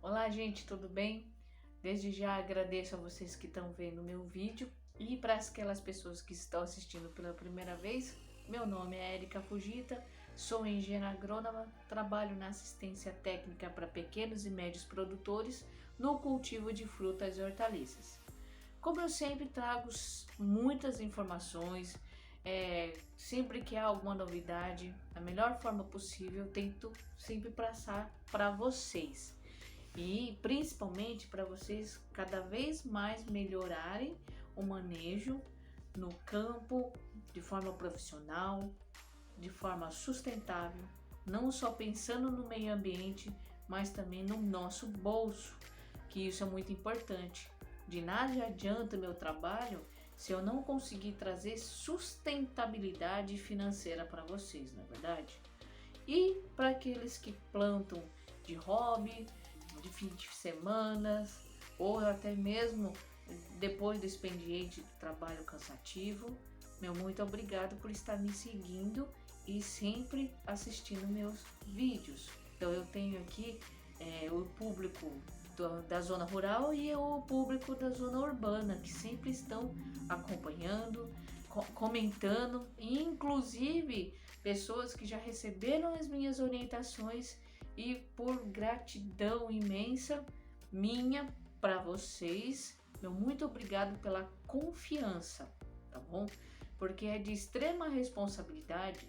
Olá, gente, tudo bem? Desde já agradeço a vocês que estão vendo o meu vídeo e para aquelas pessoas que estão assistindo pela primeira vez, meu nome é Erika Fujita, sou engenheira agrônoma, trabalho na assistência técnica para pequenos e médios produtores no cultivo de frutas e hortaliças. Como eu sempre trago muitas informações, sempre que há alguma novidade, da melhor forma possível, eu tento sempre passar para vocês. E principalmente para vocês cada vez mais melhorarem o manejo no campo de forma profissional, de forma sustentável, não só pensando no meio ambiente, mas também no nosso bolso, que isso é muito importante. De nada adianta meu trabalho se eu não conseguir trazer sustentabilidade financeira para vocês, não é verdade? E para aqueles que plantam de hobby, de fim de semana, ou até mesmo depois do expediente do trabalho cansativo, meu muito obrigado por estar me seguindo e sempre assistindo meus vídeos. Então eu tenho aqui o público da zona rural e o público da zona urbana que sempre estão acompanhando, comentando, e inclusive pessoas que já receberam as minhas orientações, e por gratidão imensa minha para vocês, meu muito obrigado pela confiança, tá bom? Porque é de extrema responsabilidade,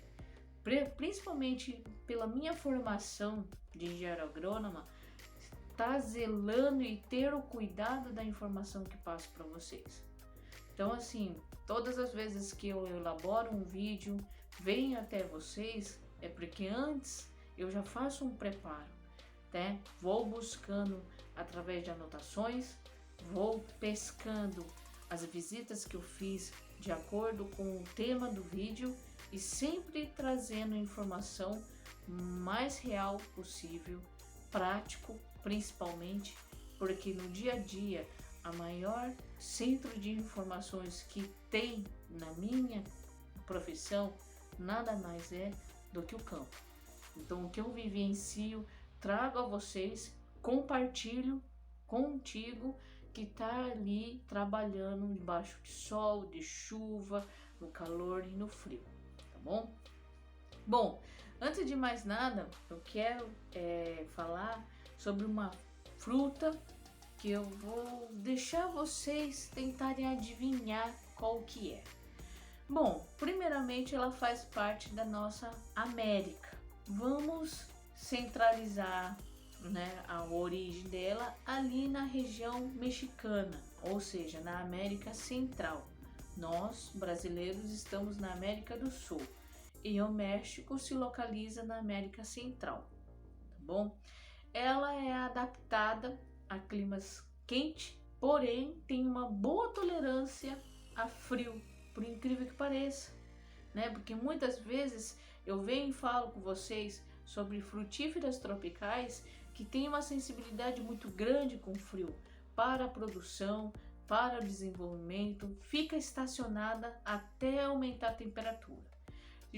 principalmente pela minha formação de engenheiro agrônoma, tá zelando e ter o cuidado da informação que passo para vocês. Então, assim, todas as vezes que eu elaboro um vídeo, venho até vocês, é porque antes eu já faço um preparo, né? Vou buscando através de anotações, vou pescando as visitas que eu fiz de acordo com o tema do vídeo e sempre trazendo informação mais real possível, prático principalmente, porque no dia a dia a maior centro de informações que tem na minha profissão nada mais é do que o campo. Então, o que eu vivencio, trago a vocês, compartilho contigo que está ali trabalhando debaixo de sol, de chuva, no calor e no frio, tá bom? Bom, antes de mais nada, eu quero falar sobre uma fruta que eu vou deixar vocês tentarem adivinhar qual que é. Bom, primeiramente ela faz parte da nossa América. Vamos centralizar, né, a origem dela ali na região mexicana, ou seja, na América Central. Nós, brasileiros, estamos na América do Sul e o México se localiza na América Central, tá bom? Ela é adaptada a climas quentes, porém tem uma boa tolerância a frio, por incrível que pareça, né? Porque muitas vezes eu venho e falo com vocês sobre frutíferas tropicais que têm uma sensibilidade muito grande com frio para a produção, para o desenvolvimento, fica estacionada até aumentar a temperatura.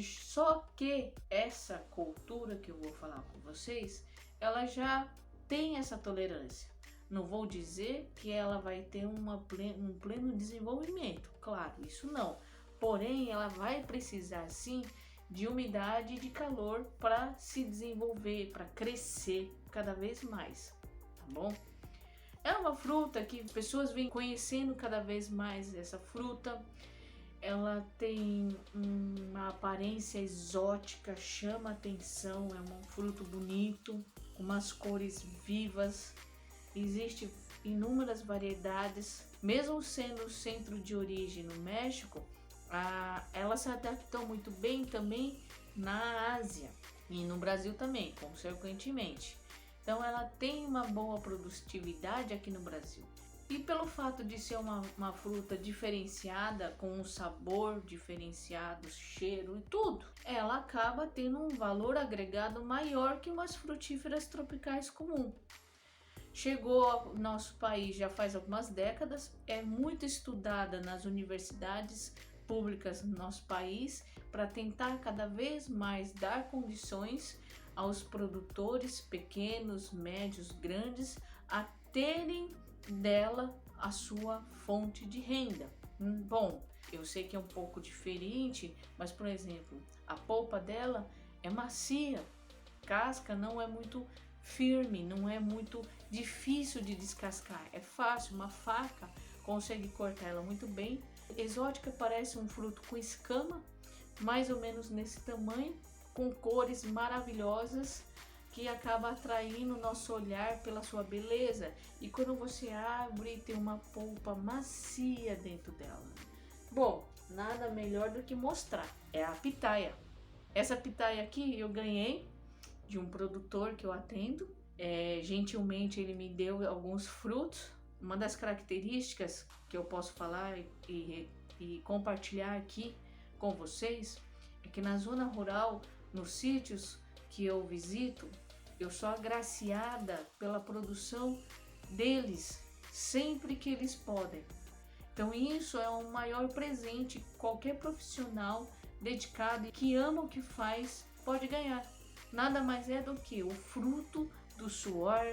Só que essa cultura que eu vou falar com vocês, ela já tem essa tolerância. Não vou dizer que ela vai ter um pleno desenvolvimento, claro, isso não. Porém, ela vai precisar sim de umidade e de calor para se desenvolver, para crescer cada vez mais, tá bom? É uma fruta que pessoas vêm conhecendo cada vez mais essa fruta. Ela tem uma aparência exótica, chama atenção, é um fruto bonito, com umas cores vivas. Existem inúmeras variedades, mesmo sendo o centro de origem no México, ela se adaptou muito bem também na Ásia e no Brasil também, consequentemente. Então ela tem uma boa produtividade aqui no Brasil. E pelo fato de ser uma fruta diferenciada, com um sabor diferenciado, cheiro e tudo, ela acaba tendo um valor agregado maior que umas frutíferas tropicais comuns. Chegou ao nosso país já faz algumas décadas, é muito estudada nas universidades públicas no nosso país para tentar cada vez mais dar condições aos produtores pequenos, médios, grandes a terem dela a sua fonte de renda. Bom, eu sei que é um pouco diferente, mas por exemplo, a polpa dela é macia, casca não é muito firme, não é muito difícil de descascar, é fácil, uma faca consegue cortar ela muito bem. Exótica parece um fruto com escama, mais ou menos nesse tamanho, com cores maravilhosas, que acaba atraindo o nosso olhar pela sua beleza. E quando você abre, tem uma polpa macia dentro dela. Bom, nada melhor do que mostrar. É a pitaia. Essa pitaia aqui eu ganhei de um produtor que eu atendo. Gentilmente ele me deu alguns frutos. Uma das características que eu posso falar e compartilhar aqui com vocês é que na zona rural, nos sítios que eu visito, eu sou agraciada pela produção deles sempre que eles podem. Então isso é um maior presente que qualquer profissional dedicado e que ama o que faz pode ganhar. Nada mais é do que o fruto do suor,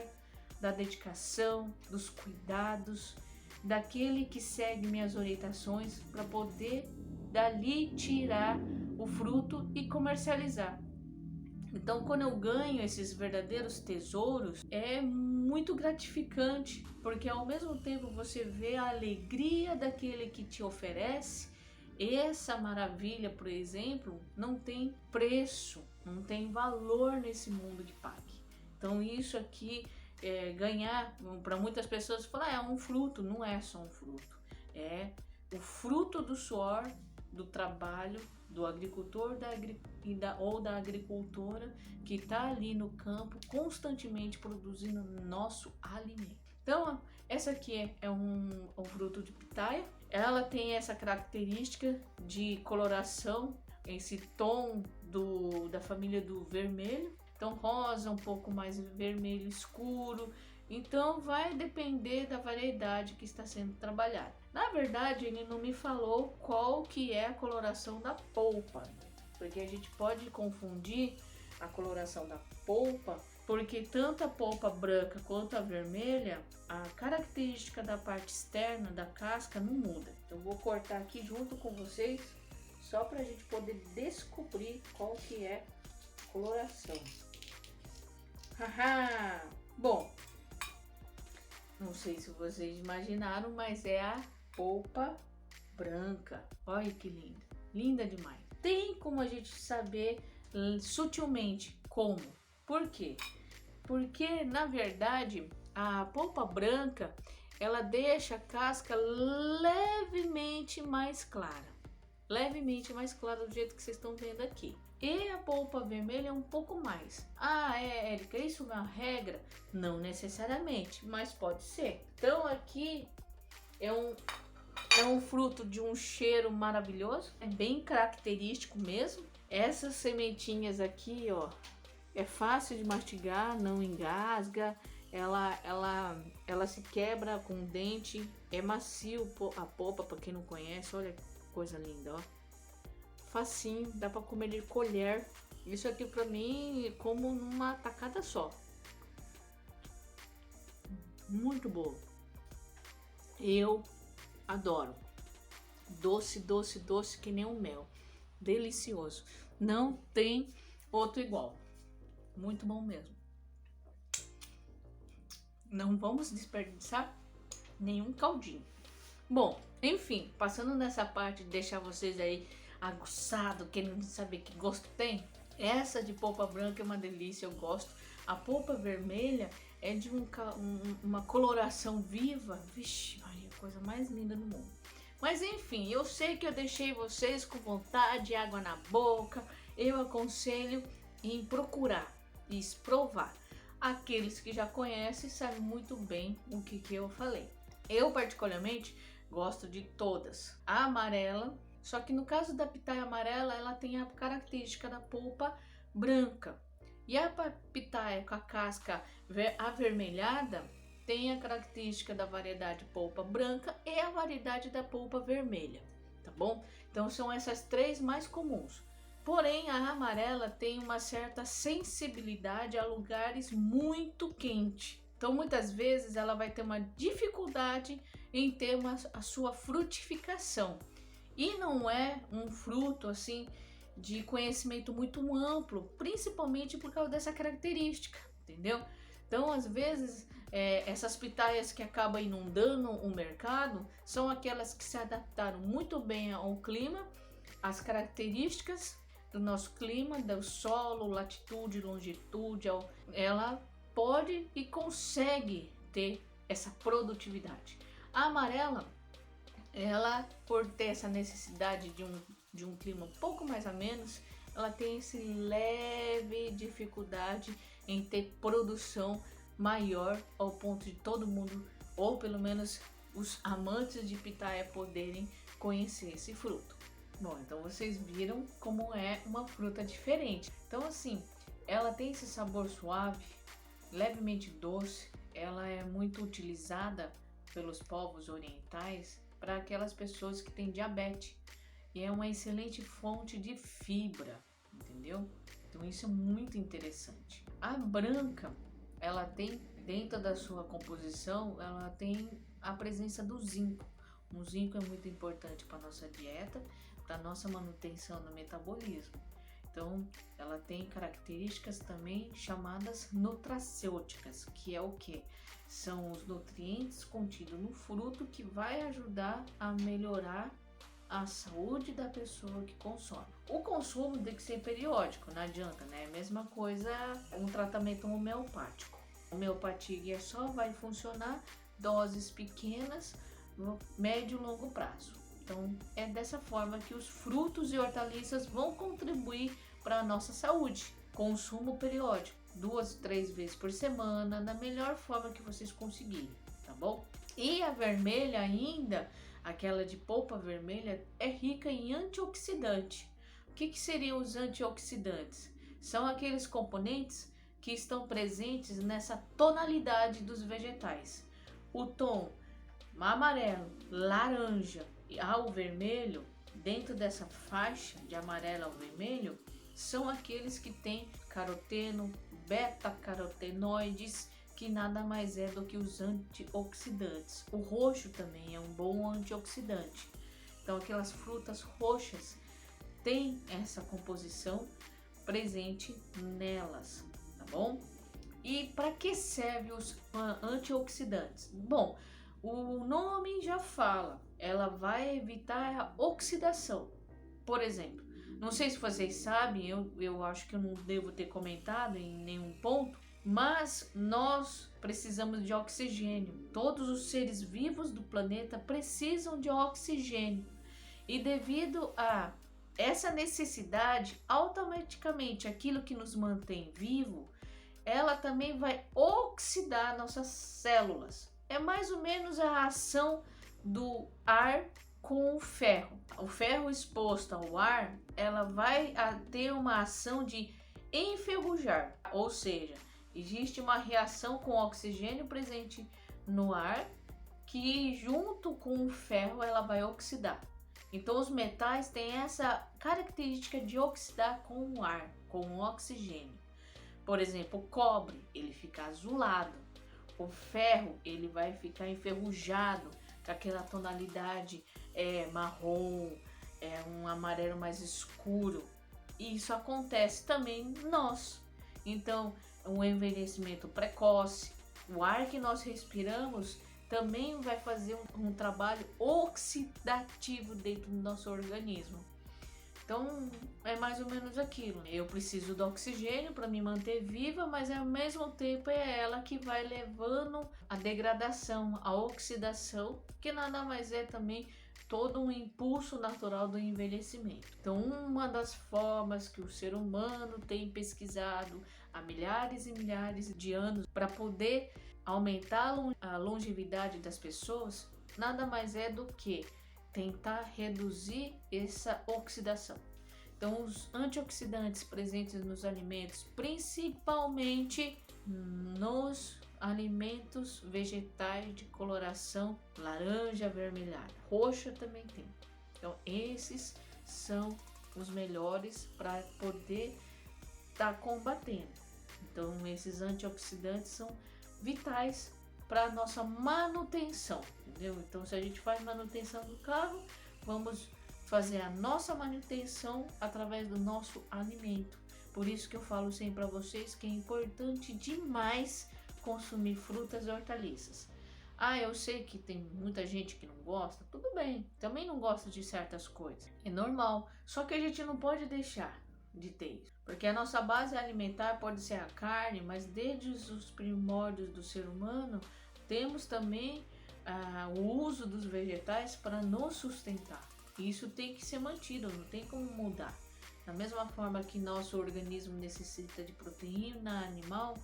da dedicação, dos cuidados, daquele que segue minhas orientações para poder dali tirar o fruto e comercializar. Então, quando eu ganho esses verdadeiros tesouros, é muito gratificante, porque ao mesmo tempo você vê a alegria daquele que te oferece. Essa maravilha, por exemplo, não tem preço, não tem valor nesse mundo que pague. Então, isso aqui, ganhar, para muitas pessoas, falar, é um fruto, não é só um fruto, é o fruto do suor, do trabalho do agricultor ou da agricultora que está ali no campo constantemente produzindo nosso alimento. Então, essa aqui é um fruto de pitaia. Ela tem essa característica de coloração, esse tom da família do vermelho. Então, rosa, um pouco mais vermelho escuro. Então, vai depender da variedade que está sendo trabalhada. Na verdade, ele não me falou qual que é a coloração da polpa, porque a gente pode confundir a coloração da polpa, porque tanto a polpa branca quanto a vermelha, a característica da parte externa da casca não muda. Então, vou cortar aqui junto com vocês, só para a gente poder descobrir qual que é a coloração. Haha! Bom, não sei se vocês imaginaram, mas é a polpa branca. Olha que linda, linda demais. Tem como a gente saber sutilmente como? Por quê? Porque na verdade a polpa branca ela deixa a casca levemente mais clara do jeito que vocês estão vendo aqui. E a polpa vermelha é um pouco mais. Érica, isso é uma regra? Não necessariamente, mas pode ser. Então aqui é um fruto de um cheiro maravilhoso, é bem característico mesmo. Essas sementinhas aqui, ó, é fácil de mastigar, não engasga, ela se quebra com o dente, é macio a polpa, para quem não conhece, olha que coisa linda, ó. Facinho, dá para comer de colher. Isso aqui para mim como numa tacada só. Muito bom. Eu adoro. Doce, doce, doce que nem um mel. Delicioso. Não tem outro igual. Muito bom mesmo. Não vamos desperdiçar nenhum caldinho. Bom, enfim, passando nessa parte de deixar vocês aí aguçado, querendo saber que gosto tem. Essa de polpa branca é uma delícia, eu gosto. A polpa vermelha é de uma coloração viva. Vixe, Maria, coisa mais linda do mundo. Mas enfim, eu sei que eu deixei vocês com vontade, água na boca. Eu aconselho em procurar e provar. Aqueles que já conhecem sabem muito bem o que eu falei. Eu particularmente gosto de todas. A amarela, só que no caso da pitaia amarela, ela tem a característica da polpa branca. E a pitaia com a casca avermelhada tem a característica da variedade polpa branca e a variedade da polpa vermelha, tá bom? Então são essas três mais comuns. Porém, a amarela tem uma certa sensibilidade a lugares muito quentes. Então, muitas vezes, ela vai ter uma dificuldade em ter a sua frutificação. E não é um fruto assim de conhecimento muito amplo, principalmente por causa dessa característica, entendeu? Então, às vezes, essas pitaias que acabam inundando o mercado são aquelas que se adaptaram muito bem ao clima, às características do nosso clima, do solo, latitude, longitude. Ela pode e consegue ter essa produtividade. A amarela, ela, por ter essa necessidade de um clima um pouco mais ameno, ela tem essa leve dificuldade em ter produção maior ao ponto de todo mundo, ou pelo menos os amantes de pitaia, poderem conhecer esse fruto. Bom, então vocês viram como é uma fruta diferente. Então assim, ela tem esse sabor suave, levemente doce. Ela é muito utilizada pelos povos orientais para aquelas pessoas que têm diabetes, e é uma excelente fonte de fibra, entendeu? Então isso é muito interessante. A branca, ela tem dentro da sua composição, ela tem a presença do zinco. O zinco é muito importante para nossa dieta, para nossa manutenção do metabolismo. Então, ela tem características também chamadas nutracêuticas, que é o que? São os nutrientes contidos no fruto que vai ajudar a melhorar a saúde da pessoa que consome. O consumo tem que ser periódico, não adianta, né? Mesma coisa um tratamento homeopático. A homeopatia só vai funcionar doses pequenas, no médio e longo prazo. Então, é dessa forma que os frutos e hortaliças vão contribuir para a nossa saúde. Consumo periódico, 2, 3 vezes por semana, da melhor forma que vocês conseguirem, tá bom? E a vermelha ainda, aquela de polpa vermelha, é rica em antioxidante. O que seriam os antioxidantes? São aqueles componentes que estão presentes nessa tonalidade dos vegetais. O tom amarelo, laranja ao vermelho, dentro dessa faixa de amarelo ao vermelho, são aqueles que têm caroteno, beta-carotenoides, que nada mais é do que os antioxidantes. O roxo também é um bom antioxidante. Então, aquelas frutas roxas têm essa composição presente nelas, tá bom? E para que servem os antioxidantes? Bom, o nome já fala, ela vai evitar a oxidação. Por exemplo, não sei se vocês sabem, eu acho que eu não devo ter comentado em nenhum ponto, mas nós precisamos de oxigênio. Todos os seres vivos do planeta precisam de oxigênio. E devido a essa necessidade, automaticamente aquilo que nos mantém vivo, ela também vai oxidar nossas células. É mais ou menos a ação do ar com o ferro. O ferro exposto ao ar, ela vai ter uma ação de enferrujar, ou seja, existe uma reação com o oxigênio presente no ar que junto com o ferro ela vai oxidar. Então os metais têm essa característica de oxidar com o ar, com o oxigênio. Por exemplo, o cobre, ele fica azulado. O ferro, ele vai ficar enferrujado, com aquela tonalidade marrom, um amarelo mais escuro. E isso acontece também nós. Então, um envelhecimento precoce, o ar que nós respiramos também vai fazer um trabalho oxidativo dentro do nosso organismo. Então, é mais ou menos aquilo. Eu preciso do oxigênio para me manter viva, mas ao mesmo tempo é ela que vai levando a degradação, a oxidação, que nada mais é também todo um impulso natural do envelhecimento. Então, uma das formas que o ser humano tem pesquisado há milhares e milhares de anos para poder aumentar a longevidade das pessoas, nada mais é do que tentar reduzir essa oxidação. Então, os antioxidantes presentes nos alimentos, principalmente nos alimentos vegetais de coloração laranja avermelhada, roxa também tem. Então, esses são os melhores para poder estar combatendo. Então esses antioxidantes são vitais para a nossa manutenção, entendeu? Então se a gente faz manutenção do carro, vamos fazer a nossa manutenção através do nosso alimento. Por isso que eu falo sempre para vocês que é importante demais consumir frutas e hortaliças. Eu sei que tem muita gente que não gosta, tudo bem, também não gosta de certas coisas, é normal, só que a gente não pode deixar de ter isso, porque a nossa base alimentar pode ser a carne, mas desde os primórdios do ser humano, temos também o uso dos vegetais para nos sustentar, e isso tem que ser mantido, não tem como mudar. Da mesma forma que nosso organismo necessita de proteína animal,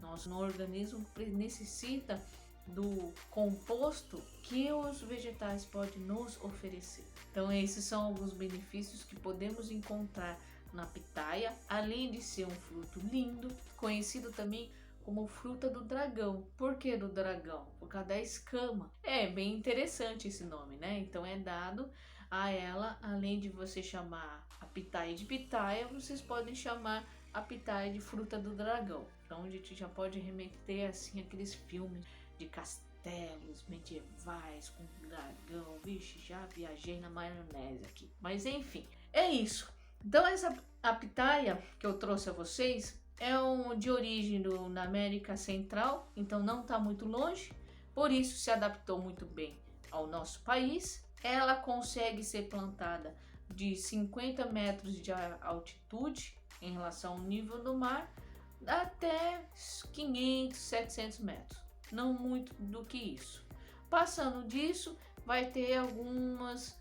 nosso organismo necessita do composto que os vegetais podem nos oferecer. Então esses são alguns benefícios que podemos encontrar na pitaia, além de ser um fruto lindo, conhecido também como fruta do dragão. Por que do dragão? Por causa da escama. É bem interessante esse nome, né? Então é dado a ela, além de você chamar a pitaia de pitaia, vocês podem chamar a pitaia de fruta do dragão. Então a gente já pode remeter assim aqueles filmes de castelos medievais com dragão. Vixe, já viajei na maionese aqui. Mas enfim, é isso. Então a pitaia que eu trouxe a vocês é de origem na América Central, então não está muito longe, por isso se adaptou muito bem ao nosso país. Ela consegue ser plantada de 50 metros de altitude em relação ao nível do mar até 500, 700 metros. Não muito do que isso. Passando disso, vai ter algumas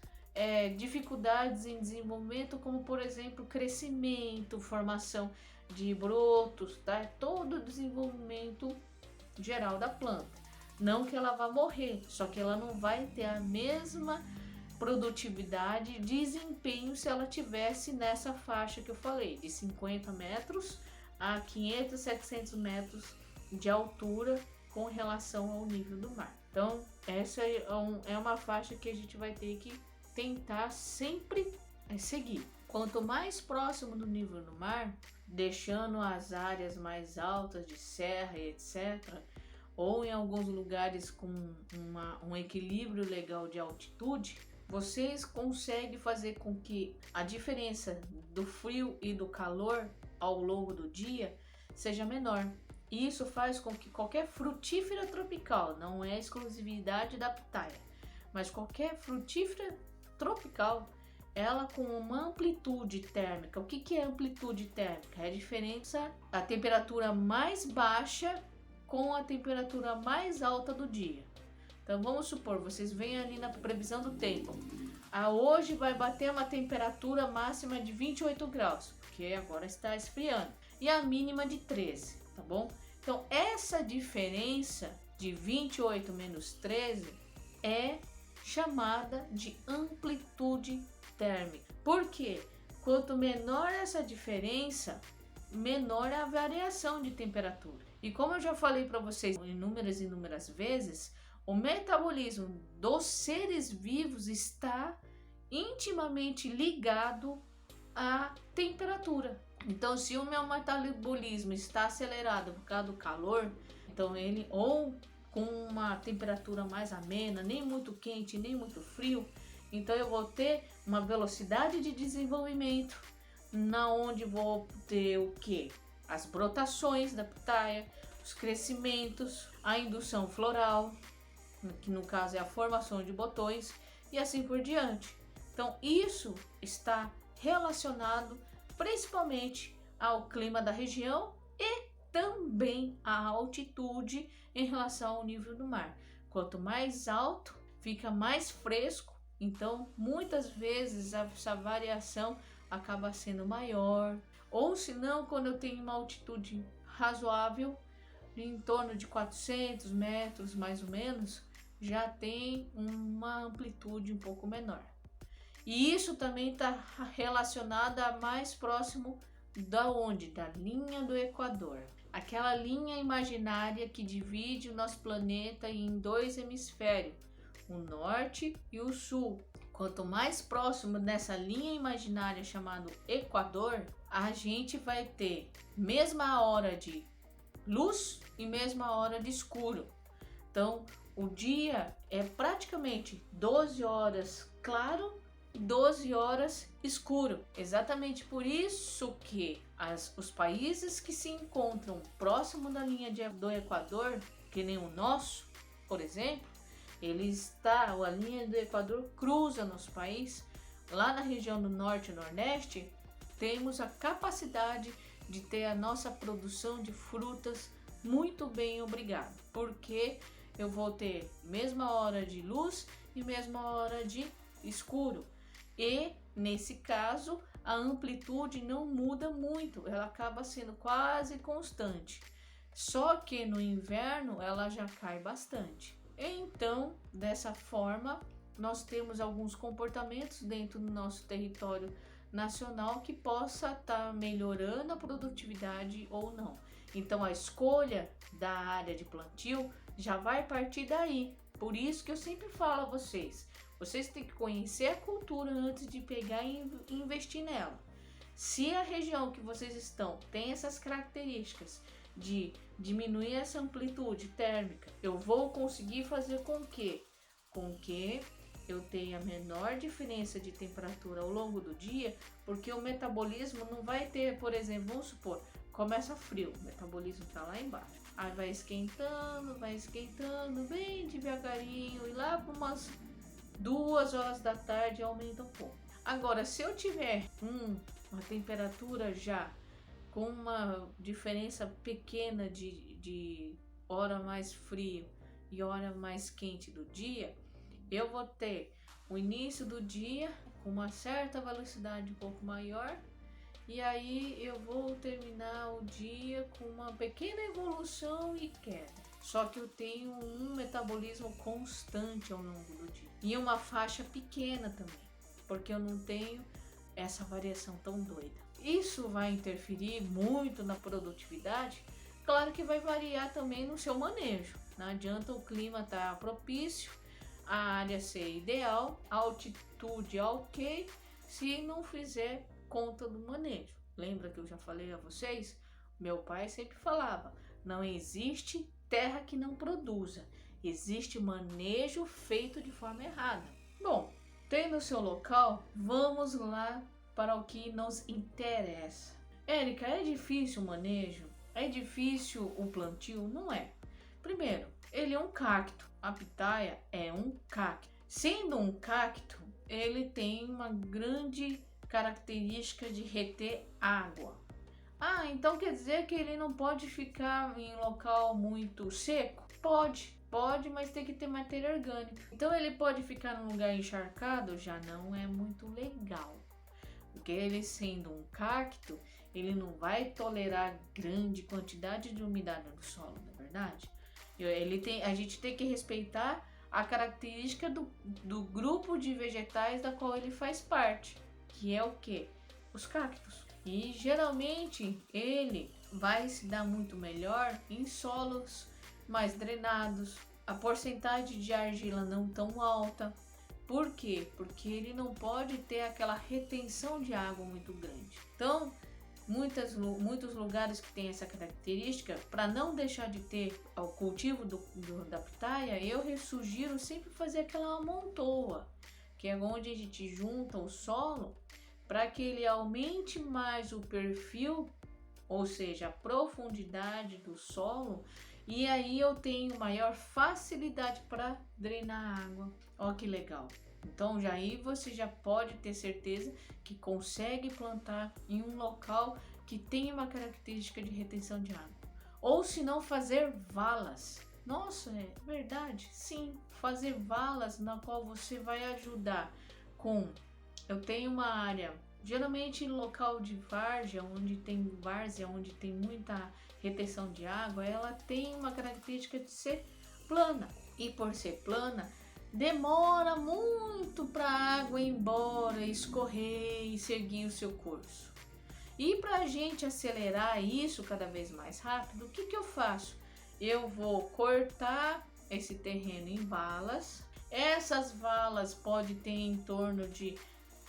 dificuldades em desenvolvimento, como por exemplo crescimento, formação de brotos, tá? Todo o desenvolvimento geral da planta. Não que ela vá morrer, só que ela não vai ter a mesma produtividade, desempenho se ela tivesse nessa faixa que eu falei, de 50 metros a 500, 700 metros de altura com relação ao nível do mar. Então essa é uma faixa que a gente vai ter que tentar sempre seguir. Quanto mais próximo do nível do mar, deixando as áreas mais altas de serra e etc., ou em alguns lugares com um equilíbrio legal de altitude, vocês conseguem fazer com que a diferença do frio e do calor ao longo do dia seja menor. E isso faz com que qualquer frutífera tropical, não é exclusividade da pitaia, mas qualquer frutífera tropical, ela com uma amplitude térmica. O que é amplitude térmica? É a diferença da temperatura mais baixa com a temperatura mais alta do dia. Então vamos supor, vocês veem ali na previsão do tempo. Hoje vai bater uma temperatura máxima de 28 graus, porque agora está esfriando. E a mínima de 13, tá bom? Então essa diferença de 28 menos 13 é chamada de amplitude térmica. Por quê? Quanto menor essa diferença, menor é a variação de temperatura. E como eu já falei para vocês inúmeras vezes, o metabolismo dos seres vivos está intimamente ligado à temperatura. Então, se o meu metabolismo está acelerado por causa do calor, então ele ou com uma temperatura mais amena, nem muito quente, nem muito frio, então eu vou ter uma velocidade de desenvolvimento, na onde vou ter o que? As brotações da pitaia, os crescimentos, a indução floral, que no caso é a formação de botões, e assim por diante. Então isso está relacionado principalmente ao clima da região e também à altitude em relação ao nível do mar. Quanto mais alto, fica mais fresco, então muitas vezes essa variação acaba sendo maior, ou se não, quando eu tenho uma altitude razoável, em torno de 400 metros mais ou menos, já tem uma amplitude um pouco menor. E isso também está relacionado a mais próximo da onde? Da linha do Equador. Aquela linha imaginária que divide o nosso planeta em dois hemisférios, o norte e o sul. Quanto mais próximo dessa linha imaginária chamada Equador, a gente vai ter mesma hora de luz e mesma hora de escuro. Então, o dia é praticamente 12 horas claro e 12 horas escuro. Exatamente por isso que os países que se encontram próximo da linha do Equador, que nem o nosso, por exemplo, a linha do Equador cruza nosso país. Lá na região do Norte e Nordeste, temos a capacidade de ter a nossa produção de frutas muito bem, obrigado, porque eu vou ter mesma hora de luz e mesma hora de escuro. E nesse caso, a amplitude não muda muito, ela acaba sendo quase constante. Só que no inverno ela já cai bastante. Então, dessa forma, nós temos alguns comportamentos dentro do nosso território nacional que possa estar melhorando a produtividade ou não. Então, a escolha da área de plantio já vai partir daí. Por isso que eu sempre falo a vocês têm que conhecer a cultura antes de pegar e investir nela. Se a região que vocês estão tem essas características de diminuir essa amplitude térmica, eu vou conseguir fazer com que eu tenha menor diferença de temperatura ao longo do dia, porque o metabolismo não vai ter, por exemplo, vamos supor, começa frio, o metabolismo está lá embaixo, aí vai esquentando bem devagarinho, e lá por umas 2 horas da tarde aumenta um pouco. Agora, se eu tiver uma temperatura já com uma diferença pequena de hora mais frio e hora mais quente do dia, eu vou ter o início do dia com uma certa velocidade um pouco maior, e aí eu vou terminar o dia com uma pequena evolução e queda. Só que eu tenho um metabolismo constante ao longo do dia e uma faixa pequena também, porque eu não tenho essa variação tão doida. Isso vai interferir muito na produtividade. Claro que vai variar também no seu manejo. Não adianta o clima estar propício, a área ser ideal, a altitude ok, se não fizer conta do manejo. Lembra que eu já falei a vocês? Meu pai sempre falava, não existe terra que não produza, existe manejo feito de forma errada. Bom, tendo o seu local, vamos lá para o que nos interessa. Érica, é difícil o manejo? É difícil o plantio? Não é. Primeiro, ele é um cacto. A pitaia é um cacto. Sendo um cacto, ele tem uma grande característica de reter água. Ah, então quer dizer que ele não pode ficar em local muito seco? Pode, mas tem que ter matéria orgânica. Então ele pode ficar num lugar encharcado? Já não é muito legal. Porque ele sendo um cacto, ele não vai tolerar grande quantidade de umidade no solo, não é verdade? A gente tem que respeitar a característica do grupo de vegetais da qual ele faz parte, que é o quê? Os cactos. E geralmente ele vai se dar muito melhor em solos mais drenados, a porcentagem de argila não tão alta. Por quê? Porque ele não pode ter aquela retenção de água muito grande. Então, muitos lugares que tem essa característica, para não deixar de ter o cultivo da pitaia, eu sugiro sempre fazer aquela amontoa, que é onde a gente junta o solo para que ele aumente mais o perfil, ou seja, a profundidade do solo, e aí eu tenho maior facilidade para drenar a água. Ó que legal! Então aí você já pode ter certeza que consegue plantar em um local que tem uma característica de retenção de água. Ou se não, fazer valas. Nossa, é verdade? Sim, fazer valas na qual você vai ajudar com... Eu tenho uma área, geralmente local de várzea, onde tem muita retenção de água, ela tem uma característica de ser plana. E por ser plana, demora muito para a água ir embora, escorrer e seguir o seu curso. E para a gente acelerar isso cada vez mais rápido, o que eu faço? Eu vou cortar esse terreno em valas. Essas valas podem ter em torno de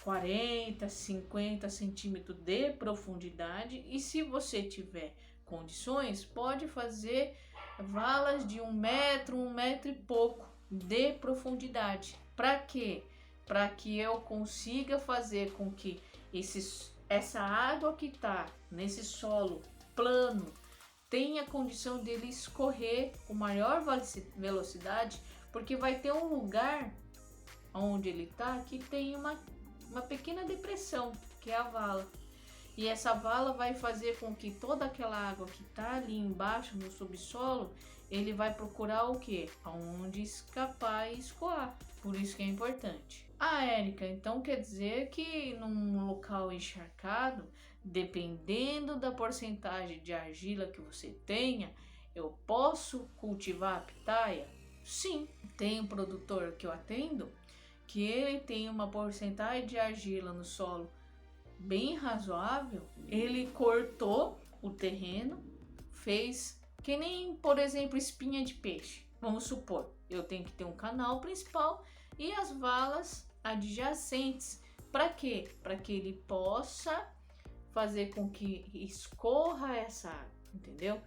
40, 50 centímetros de profundidade, e se você tiver condições, pode fazer valas de 1 metro, 1 metro e pouco de profundidade. Para quê? Para que eu consiga fazer com que essa água que está nesse solo plano tenha condição dele escorrer com maior velocidade, porque vai ter um lugar onde ele está que tem uma pequena depressão, que é a vala. E essa vala vai fazer com que toda aquela água que está ali embaixo no subsolo, ele vai procurar o quê? Aonde escapar e escoar. Por isso que é importante. Ah, Érica, então quer dizer que num local encharcado, dependendo da porcentagem de argila que você tenha, eu posso cultivar a pitaia? Sim, tem um produtor que eu atendo que ele tem uma porcentagem de argila no solo bem razoável. Ele cortou o terreno, fez que nem, por exemplo, espinha de peixe. Vamos supor, eu tenho que ter um canal principal e as valas adjacentes. Para quê? Para que ele possa fazer com que escorra essa água, entendeu?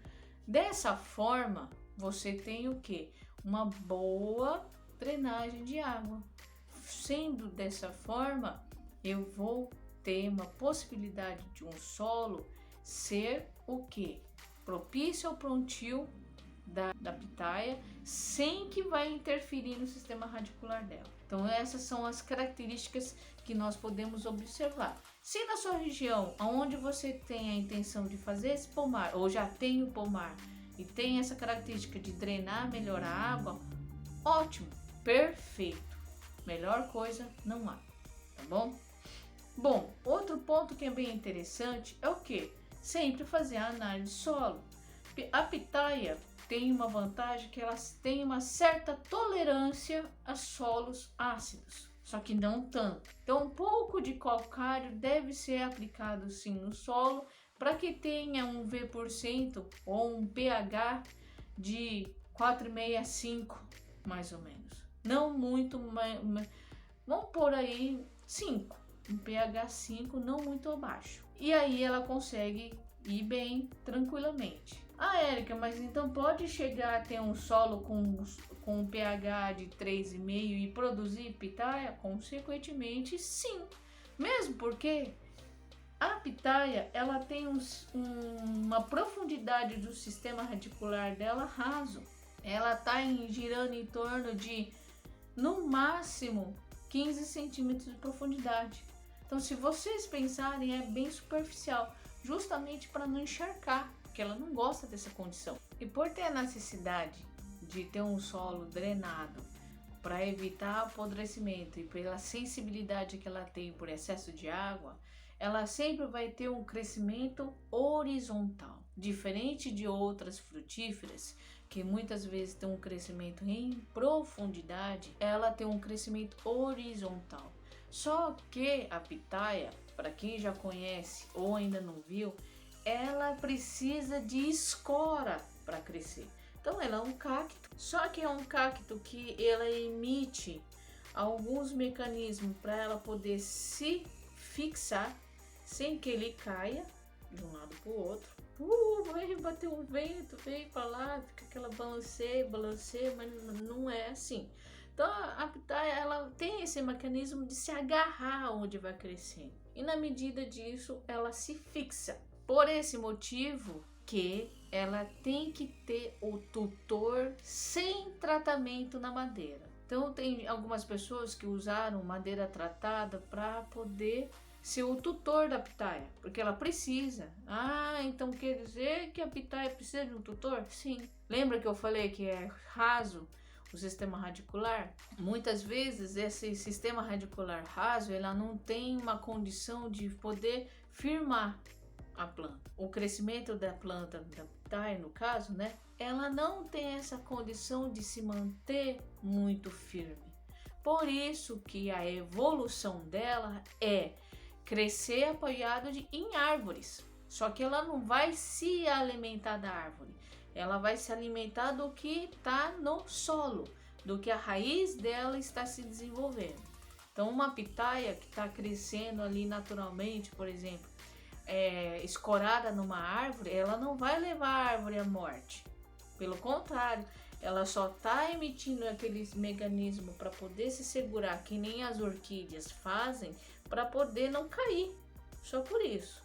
Dessa forma, você tem o quê? Uma boa drenagem de água. Sendo dessa forma, eu vou ter uma possibilidade de um solo ser o quê? Propício ao plantio da pitaia, sem que vai interferir no sistema radicular dela. Então essas são as características que nós podemos observar. Se na sua região, onde você tem a intenção de fazer esse pomar, ou já tem o pomar, e tem essa característica de drenar melhor a água, ótimo, perfeito. Melhor coisa não há, tá bom? Bom, outro ponto que é bem interessante é o que? Sempre fazer a análise de solo. A pitaia tem uma vantagem que elas têm uma certa tolerância a solos ácidos, só que não tanto. Então, um pouco de calcário deve ser aplicado sim no solo para que tenha um V% ou um pH de 4,5 a 5, mais ou menos. Não muito, vamos pôr aí 5, um pH 5, não muito abaixo. E aí ela consegue ir bem tranquilamente. Ah, Érica, mas então pode chegar a ter um solo com um pH de 3,5 e produzir pitaia? Consequentemente, sim. Mesmo porque a pitaia, ela tem uma profundidade do sistema radicular dela raso. Ela está girando em torno de, no máximo, 15 centímetros de profundidade. Então, se vocês pensarem, é bem superficial, justamente para não encharcar, porque ela não gosta dessa condição. E por ter a necessidade de ter um solo drenado para evitar apodrecimento e pela sensibilidade que ela tem por excesso de água, ela sempre vai ter um crescimento horizontal, diferente de outras frutíferas que muitas vezes tem um crescimento em profundidade. Ela tem um crescimento horizontal. Só que a pitaia, para quem já conhece ou ainda não viu, ela precisa de escora para crescer. Então ela é um cacto, só que é um cacto que ela emite alguns mecanismos para ela poder se fixar sem que ele caia de um lado para o outro. Vai bater um vento, vem para lá, fica aquela balanceia, mas não é assim. Então a pitaia, ela tem esse mecanismo de se agarrar onde vai crescendo. E na medida disso, ela se fixa. Por esse motivo que ela tem que ter o tutor sem tratamento na madeira. Então tem algumas pessoas que usaram madeira tratada para poder ser o tutor da pitaia, porque ela precisa. Ah, então quer dizer que a pitaia precisa de um tutor? Sim. Lembra que eu falei que é raso o sistema radicular? Muitas vezes esse sistema radicular raso, ela não tem uma condição de poder firmar a planta. O crescimento da planta, da pitaia no caso, né? Ela não tem essa condição de se manter muito firme. Por isso que a evolução dela é crescer apoiado em árvores. Só que ela não vai se alimentar da árvore. Ela vai se alimentar do que está no solo. do que a raiz dela está se desenvolvendo. Então, uma pitaia que está crescendo ali naturalmente, por exemplo, escorada numa árvore, ela não vai levar a árvore à morte. Pelo contrário, ela só está emitindo aqueles mecanismos para poder se segurar, que nem as orquídeas fazem, para poder não cair. Só por isso.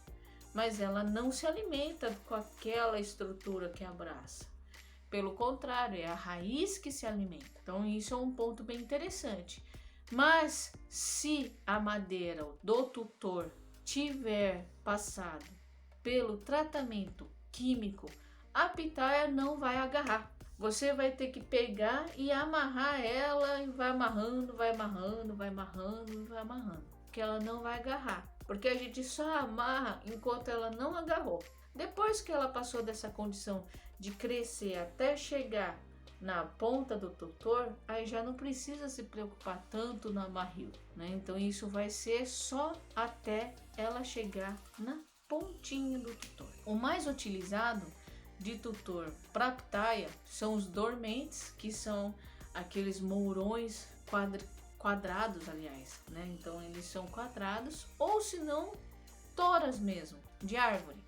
Mas ela não se alimenta com aquela estrutura que abraça. Pelo contrário, é a raiz que se alimenta. Então, isso é um ponto bem interessante. Mas se a madeira do tutor tiver passado pelo tratamento químico, a pitaia não vai agarrar. Você vai ter que pegar e amarrar ela, e vai amarrando, vai amarrando, vai amarrando, vai amarrando, porque ela não vai agarrar. Porque a gente só amarra enquanto ela não agarrou. Depois que ela passou dessa condição de crescer até chegar na ponta do tutor, aí já não precisa se preocupar tanto no amarrio, né? Então isso vai ser só até ela chegar na pontinha do tutor. O mais utilizado de tutor para pitaia são os dormentes, que são aqueles mourões quadrados, aliás, né? Então eles são quadrados, ou se não, toras mesmo, de árvore.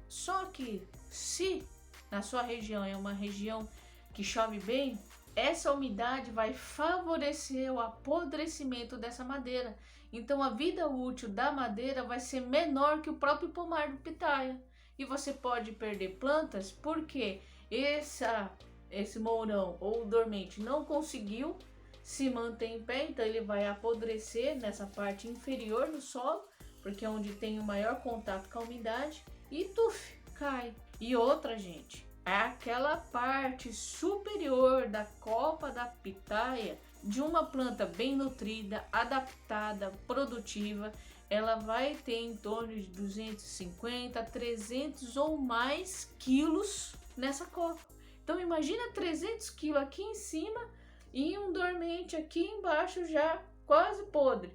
Só que se na sua região é uma região que chove bem, essa umidade vai favorecer o apodrecimento dessa madeira. Então a vida útil da madeira vai ser menor que o próprio pomar do pitaia. E você pode perder plantas porque esse mourão ou dormente não conseguiu se manter em pé, então ele vai apodrecer nessa parte inferior do solo, porque é onde tem o maior contato com a umidade, e cai. E outra, gente, é aquela parte superior da copa da pitaia de uma planta bem nutrida, adaptada, produtiva. Ela vai ter em torno de 250, 300 ou mais quilos nessa copa. Então imagina 300 quilos aqui em cima e um dormente aqui embaixo já quase podre.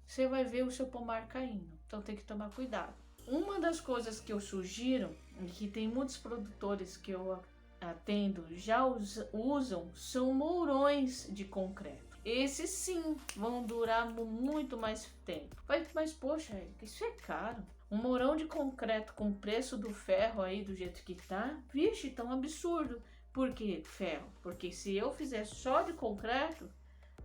Você vai ver o seu pomar caindo. Então tem que tomar cuidado. Uma das coisas que eu sugiro, e que tem muitos produtores que eu atendo já usam, são mourões de concreto. Esses sim vão durar muito mais tempo. Mas poxa, isso é caro. Um mourão de concreto com o preço do ferro aí do jeito que tá, vixe, tá um absurdo. Por que ferro? Porque se eu fizer só de concreto,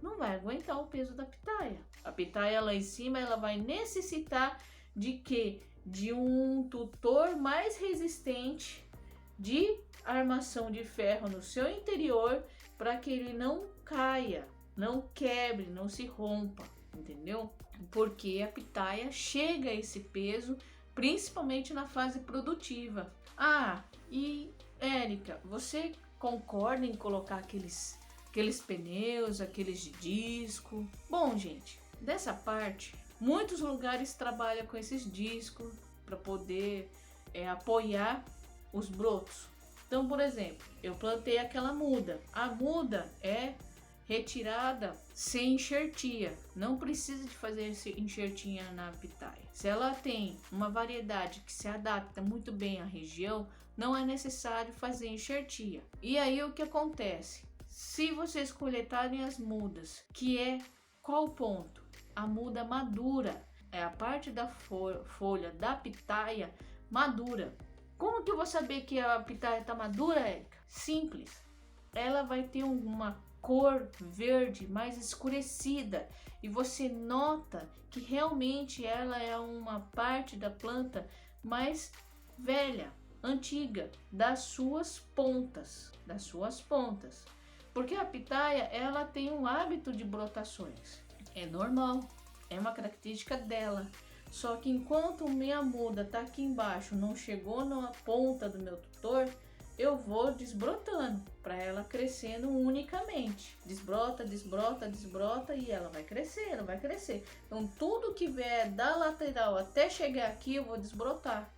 não vai aguentar o peso da pitaia. A pitaia lá em cima, ela vai necessitar de quê? De um tutor mais resistente, de armação de ferro no seu interior, para que ele não caia, não quebre, não se rompa, entendeu? Porque a pitaia chega a esse peso, principalmente na fase produtiva. E Érica, você concorda em colocar aqueles pneus, aqueles de disco? Bom, gente, dessa parte, muitos lugares trabalham com esses discos para poder apoiar os brotos. Então, por exemplo, eu plantei aquela muda. A muda é retirada sem enxertia. Não precisa de fazer esse enxertinha na pitaia. Se ela tem uma variedade que se adapta muito bem à região, não é necessário fazer enxertia. E aí o que acontece? Se vocês coletarem as mudas, que é qual ponto? A muda madura, é a parte da folha da pitaia madura. Como que eu vou saber que a pitaia está madura, Érica? Simples. Ela vai ter uma cor verde mais escurecida e você nota que realmente ela é uma parte da planta mais velha, antiga, das suas pontas. Porque a pitaia, ela tem um hábito de brotações. É normal, é uma característica dela. Só que enquanto minha muda tá aqui embaixo, não chegou na ponta do meu tutor, eu vou desbrotando para ela crescendo unicamente. Desbrota e ela vai crescer. Então tudo que vier da lateral até chegar aqui eu vou desbrotar.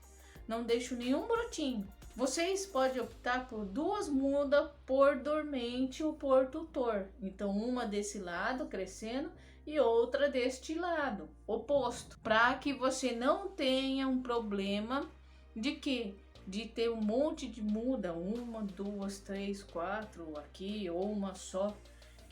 Não deixo nenhum brotinho. Vocês podem optar por 2 mudas por dormente ou por tutor. Então uma desse lado crescendo e outra deste lado oposto, para que você não tenha um problema de ter um monte de muda, 1, 2, 3, 4 aqui ou uma só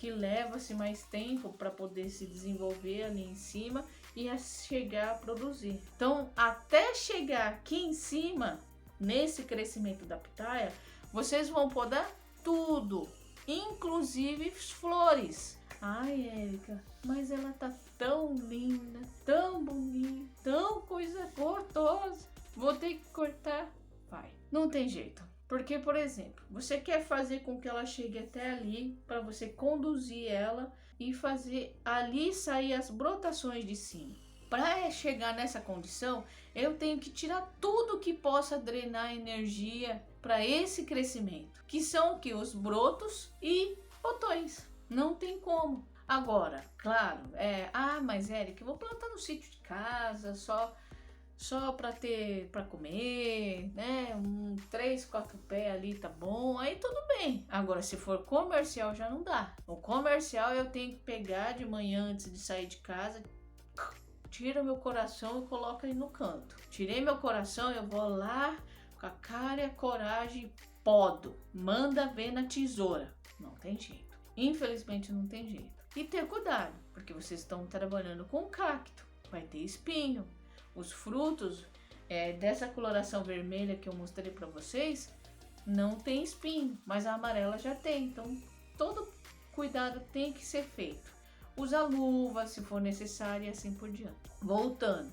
que leva-se mais tempo para poder se desenvolver ali em cima e a chegar a produzir. Então, até chegar aqui em cima, nesse crescimento da pitaia, vocês vão podar tudo, inclusive flores. Ai, Érica, mas ela tá tão linda, tão bonita, tão coisa gostosa. Vou ter que cortar? Vai. Não tem jeito. Porque, por exemplo, você quer fazer com que ela chegue até ali, para você conduzir ela e fazer ali sair as brotações de cima. Para chegar nessa condição, eu tenho que tirar tudo que possa drenar energia para esse crescimento, que são que os brotos e botões. Não tem como. Agora, claro, mas Érica, eu vou plantar no sítio de casa, só para comer, né? 3, 4 pés ali tá bom, aí tudo bem. Agora, se for comercial, já não dá. O comercial eu tenho que pegar de manhã antes de sair de casa, tira meu coração e coloca aí no canto. Tirei meu coração, eu vou lá com a cara e a coragem, podo. Manda ver na tesoura. Não tem jeito. Infelizmente não tem jeito. E ter cuidado, porque vocês estão trabalhando com cacto. Vai ter espinho. Os frutos dessa coloração vermelha que eu mostrei para vocês não tem espinho, mas a amarela já tem. Então todo cuidado tem que ser feito. Usa luva se for necessário e assim por diante. Voltando,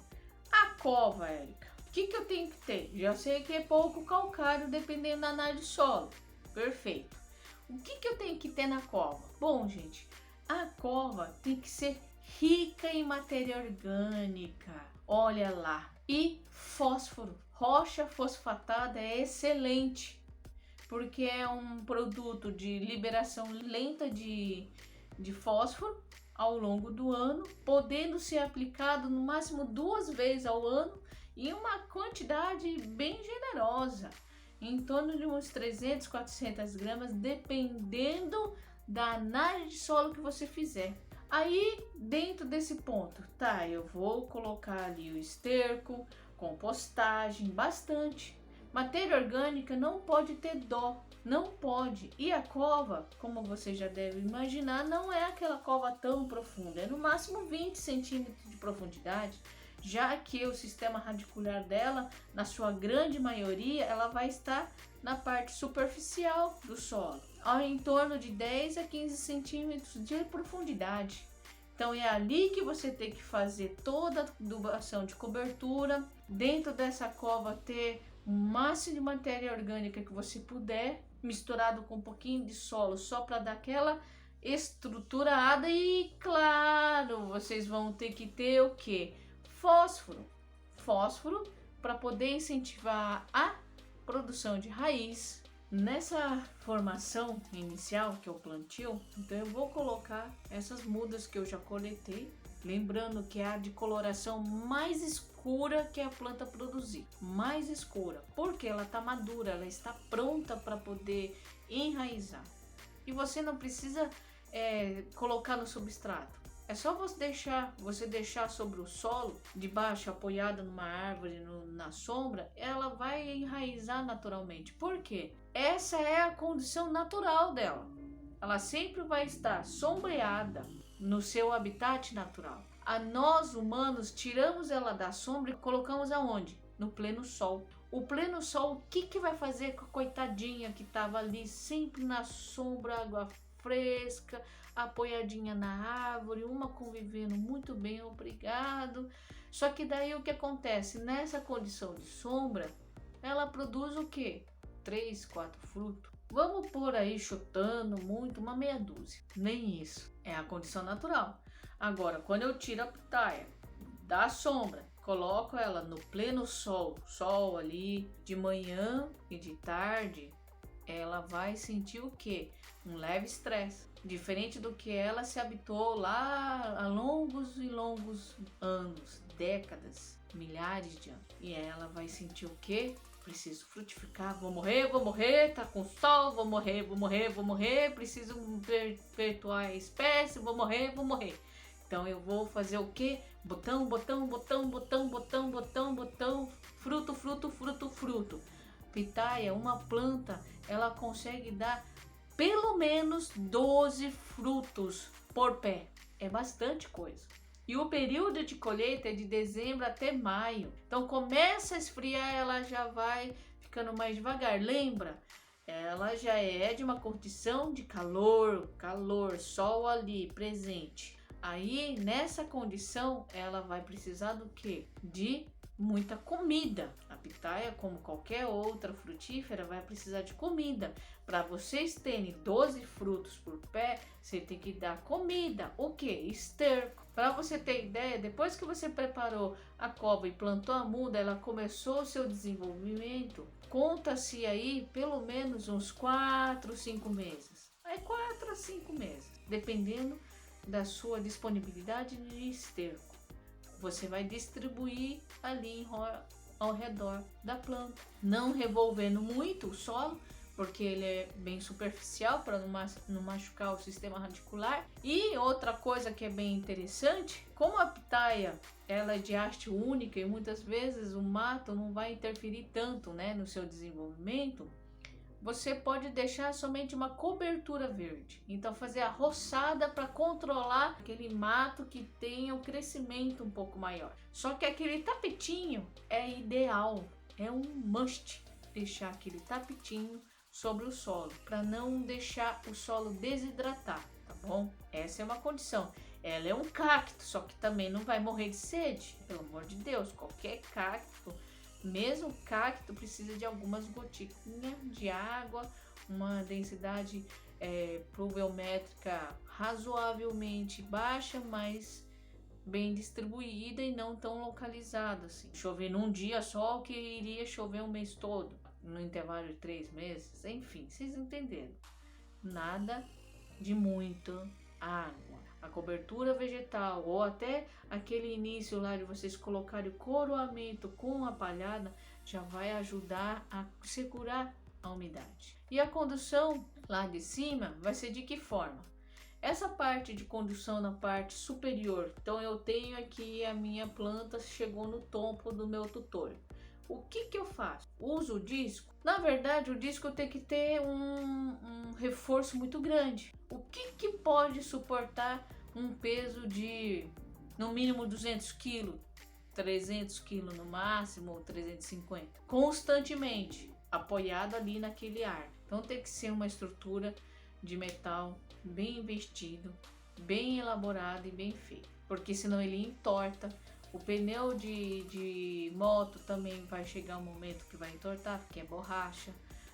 a cova, Érica, o que eu tenho que ter? Já sei que é pouco calcário dependendo da análise de solo. Perfeito. O que eu tenho que ter na cova? Bom, gente, a cova tem que ser rica em matéria orgânica. Olha lá. E fósforo. Rocha fosfatada é excelente, porque é um produto de liberação lenta de fósforo ao longo do ano, podendo ser aplicado no máximo 2 vezes ao ano e uma quantidade bem generosa, em torno de uns 300, 400 gramas, dependendo da análise de solo que você fizer. Aí, dentro desse ponto, eu vou colocar ali o esterco, compostagem, bastante. Matéria orgânica não pode ter dó, não pode. E a cova, como você já deve imaginar, não é aquela cova tão profunda, é no máximo 20 centímetros de profundidade, já que o sistema radicular dela, na sua grande maioria, ela vai estar na parte superficial do solo, em torno de 10 a 15 centímetros de profundidade. Então é ali que você tem que fazer toda a adubação de cobertura. Dentro dessa cova ter o máximo de matéria orgânica que você puder, misturado com um pouquinho de solo, só para dar aquela estruturada. E claro, vocês vão ter que ter o que? Fósforo para poder incentivar a produção de raiz. Nessa formação inicial que é o plantio, então eu vou colocar essas mudas que eu já coletei, lembrando que é a de coloração mais escura que a planta produzir, mais escura, porque ela está madura, ela está pronta para poder enraizar. E você não precisa colocar no substrato. É só você deixar sobre o solo, debaixo, apoiada numa árvore, na sombra, ela vai enraizar naturalmente. Por quê? Essa é a condição natural dela. Ela sempre vai estar sombreada no seu habitat natural. Nós humanos tiramos ela da sombra e colocamos aonde? No pleno sol. O pleno sol, o que vai fazer com a coitadinha que estava ali sempre na sombra, água fresca, apoiadinha na árvore, uma convivendo muito bem, obrigado. Só que daí o que acontece? Nessa condição de sombra, ela produz o quê? 3, 4 frutos. Vamos pôr aí, chutando muito, uma meia dúzia. Nem isso. É a condição natural. Agora, quando eu tiro a pitaia da sombra, coloco ela no pleno sol ali, de manhã e de tarde, ela vai sentir o quê? Um leve estresse. Diferente do que ela se habituou lá há longos e longos anos, décadas, milhares de anos. E ela vai sentir o quê? Preciso frutificar, vou morrer, tá com sol, vou morrer, preciso perpetuar a espécie, vou morrer. Então eu vou fazer o quê? Botão, fruto. Pitaia, uma planta, ela consegue dar pelo menos 12 frutos por pé. É bastante coisa. E o período de colheita é de dezembro até maio. Então começa a esfriar, ela já vai ficando mais devagar. Lembra? Ela já é de uma condição de calor, sol ali presente. Aí nessa condição ela vai precisar do quê? De muita comida. A pitaia, como qualquer outra frutífera, vai precisar de comida. Para vocês terem 12 frutos por pé, você tem que dar comida. O que? Esterco. Para você ter ideia, depois que você preparou a cova e plantou a muda, ela começou o seu desenvolvimento. Conta-se aí pelo menos uns 4, 5 meses. Aí 4 a 5 meses, dependendo da sua disponibilidade de esterco. Você vai distribuir ali ao redor da planta, não revolvendo muito o solo, porque ele é bem superficial para não machucar o sistema radicular. E outra coisa que é bem interessante, como a pitaia ela é de haste única e muitas vezes o mato não vai interferir tanto, né, no seu desenvolvimento, você pode deixar somente uma cobertura verde. Então fazer a roçada para controlar aquele mato que tenha um crescimento um pouco maior. Só que aquele tapetinho é ideal, é um must deixar aquele tapetinho sobre o solo, para não deixar o solo desidratar, tá bom? Essa é uma condição. Ela é um cacto, só que também não vai morrer de sede, pelo amor de Deus. Qualquer cacto, mesmo cacto, precisa de algumas gotinhas de água, uma densidade pluviométrica razoavelmente baixa, mas bem distribuída e não tão localizada assim. Chover num dia só, que iria chover um mês todo, no intervalo de 3 meses, enfim, vocês entenderam. Nada de muita água. A cobertura vegetal ou até aquele início lá de vocês colocarem o coroamento com a palhada já vai ajudar a segurar a umidade. E a condução lá de cima vai ser de que forma? Essa parte de condução na parte superior, então eu tenho aqui a minha planta, chegou no topo do meu tutor. O que eu faço? Uso o disco? Na verdade, o disco tem que ter um reforço muito grande. O que pode suportar um peso de, no mínimo, 200 kg, 300 kg no máximo, ou 350? Constantemente, apoiado ali naquele ar. Então tem que ser uma estrutura de metal bem investido, bem elaborado e bem feito. Porque senão ele entorta. O pneu de moto também vai chegar um momento que vai entortar, porque é borracha.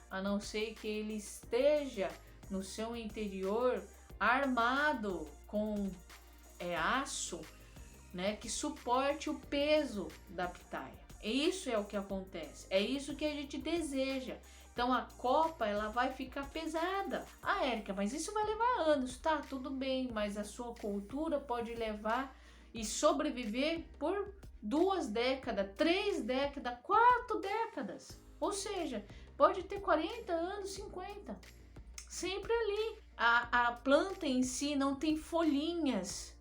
A não ser que ele esteja no seu interior armado com aço, né, que suporte o peso da pitaia. Isso é o que acontece. É isso que a gente deseja. Então a copa ela vai ficar pesada. Ah, Érica, mas isso vai levar anos. Tá, tudo bem, mas a sua cultura pode levar e sobreviver por 2 décadas, 3 décadas, 4 décadas. Ou seja, pode ter 40 anos, 50. Sempre ali. A planta em si não tem folhinhas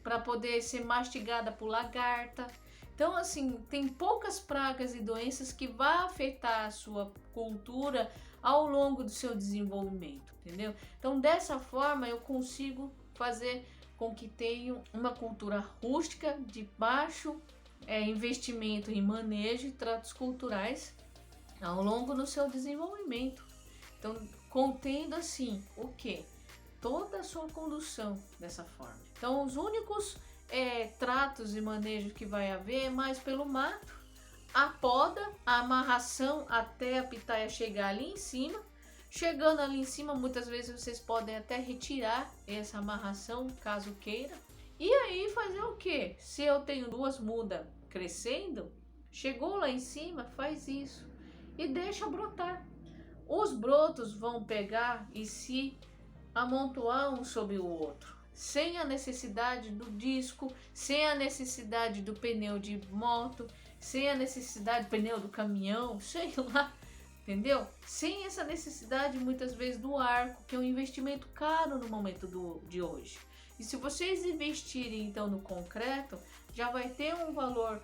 para poder ser mastigada por lagarta. Então, assim, tem poucas pragas e doenças que vão afetar a sua cultura ao longo do seu desenvolvimento, entendeu? Então, dessa forma, eu consigo fazer com que tenham uma cultura rústica de baixo investimento em manejo e tratos culturais ao longo do seu desenvolvimento. Então, contendo assim o que? Toda a sua condução dessa forma. Então, os únicos tratos e manejo que vai haver é mais pelo mato, a poda, a amarração até a pitaia chegar ali em cima. Chegando ali em cima, muitas vezes vocês podem até retirar essa amarração, caso queira. E aí fazer o que? Se eu tenho 2 mudas crescendo, chegou lá em cima, faz isso e deixa brotar. Os brotos vão pegar e se amontoar um sobre o outro, sem a necessidade do disco, sem a necessidade do pneu de moto, sem a necessidade do pneu do caminhão, sei lá. Entendeu? Sem essa necessidade muitas vezes do arco, que é um investimento caro no momento de hoje. E se vocês investirem então no concreto, já vai ter um valor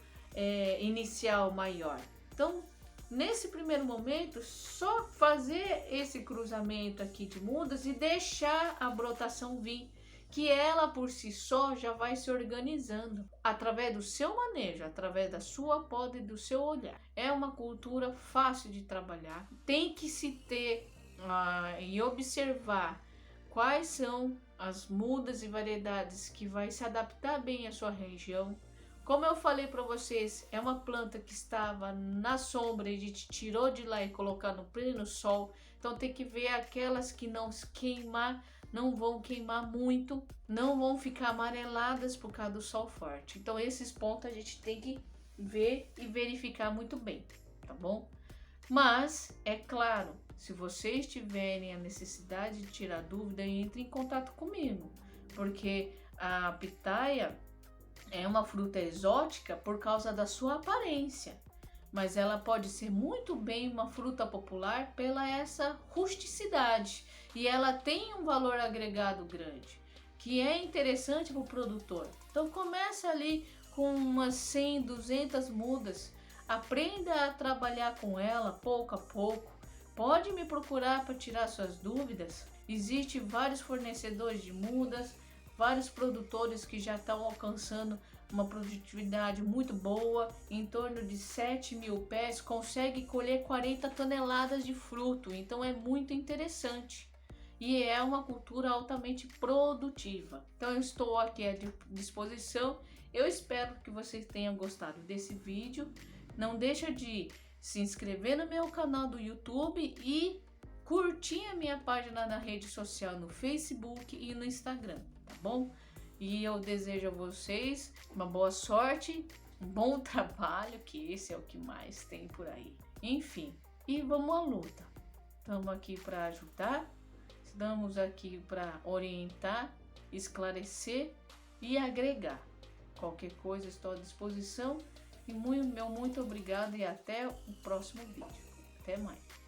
inicial maior. Então nesse primeiro momento, só fazer esse cruzamento aqui de mudas e deixar a brotação vir, que ela por si só já vai se organizando através do seu manejo, através da sua poda e do seu olhar. É uma cultura fácil de trabalhar, tem que se ter e observar quais são as mudas e variedades que vai se adaptar bem à sua região. Como eu falei para vocês, é uma planta que estava na sombra e a gente tirou de lá e colocar no pleno sol. Então tem que ver aquelas que não se queimar, não vão queimar muito, não vão ficar amareladas por causa do sol forte. Então esses pontos a gente tem que ver e verificar muito bem, tá bom? Mas, é claro, se vocês tiverem a necessidade de tirar dúvida, entre em contato comigo, porque a pitaia é uma fruta exótica por causa da sua aparência, mas ela pode ser muito bem uma fruta popular pela essa rusticidade, e ela tem um valor agregado grande, que é interessante para o produtor. Então começa ali com umas 100, 200 mudas, aprenda a trabalhar com ela pouco a pouco. Pode me procurar para tirar suas dúvidas. Existem vários fornecedores de mudas, vários produtores que já estão alcançando uma produtividade muito boa, em torno de 7.000 pés, consegue colher 40 toneladas de fruto, então é muito interessante. E é uma cultura altamente produtiva. Então eu estou aqui à disposição. Eu espero que vocês tenham gostado desse vídeo. Não deixa de se inscrever no meu canal do YouTube e curtir a minha página na rede social no Facebook e no Instagram, tá bom? E eu desejo a vocês uma boa sorte, um bom trabalho, que esse é o que mais tem por aí. Enfim, e vamos à luta. Estamos aqui para ajudar, estamos aqui para orientar, esclarecer e agregar. Qualquer coisa estou à disposição. E muito obrigado e até o próximo vídeo. Até mais.